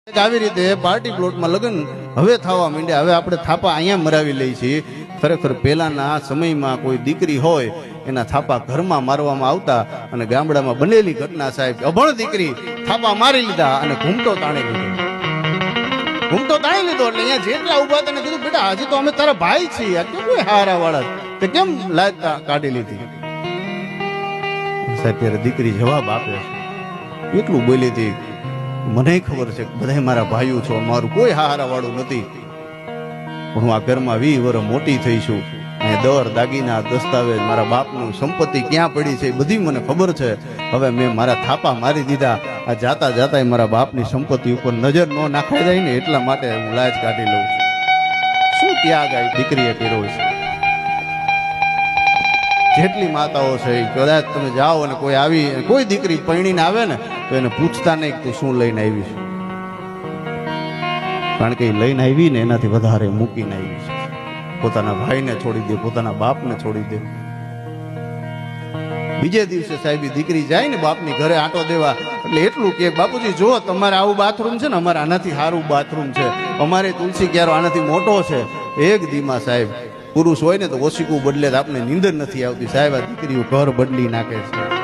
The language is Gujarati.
આવી રીતે પાર્ટી પ્લોટમાં લગ્ન હવે થવા માંડ્યા. હવે આપણે થાપા અહીંયા મરાવી લઈએ છીએ. ખરેખર પહેલાના સમયમાં કોઈ દીકરી હોય એના થાપા ઘરમાં મારવામાં આવતા અને ગામડામાં બનેલી ઘટના સાહેબ. અભણ દીકરી થાપા મારી લીધા અને ઘૂમટો તાણી લીધો. ઘૂમટો તાણી લીધો એટલે અહીંયા જેટલા ઉભા તને કીધું બેટા હજી તો અમે તારા ભાઈ છીએ, આ કેમ હારા વાળા તે કેમ લાજ કાઢી લીધી સાહેબ. ત્યારે દીકરી જવાબ આપે છે, એટલું બોલી હતી મને ખબર છે બધા મારા ભાઈઓ છો, મારું કોઈ હારા વાળું નથી, પણ હું આ ઘરમાં 20 વર્ષ મોટી થઈ છું. અને દર દાગીના દસ્તાવેજ મારા બાપનું સંપત્તિ ક્યાં પડી છે એ બધી મને ખબર છે. હવે મેં મારા થાપા મારી દીધા. આ જાતા જાતા મારા બાપની સંપત્તિ ઉપર નજર ન નાખાઈ જાય ને એટલા માટે હું લાજ કાઢી લઉં છું. શું ત્યાગ આ દીકરીએ કર્યો છે. જેટલી માતાઓ છે કદાચ તમે જાઓ અને કોઈ આવી કોઈ દીકરી પરણીને આવે ને તો એને પૂછતા નહીં તું શું લઈને આવી છે, કારણ કે એ લઈને આવી ને એનાથી વધારે મૂકીને આવી છે. પોતાના ભાઈને છોડી દે, પોતાના બાપને છોડી દે. બીજે દિવસે સાહેબ દીકરી જાય ને બાપની ઘરે આંટો દેવા એટલે એટલું કે બાપુજી જો તમારે આવું બાથરૂમ છે ને, અમારે આનાથી સારું બાથરૂમ છે, અમારે તુલસી ક્યારો આનાથી મોટો છે. એક દીમાં સાહેબ પુરુષ હોય ને તો ઓશિકું બદલે તો આપણે નીંદર નથી આવતી સાહેબ. આ દીકરીઓ ઘર બદલી નાખે છે.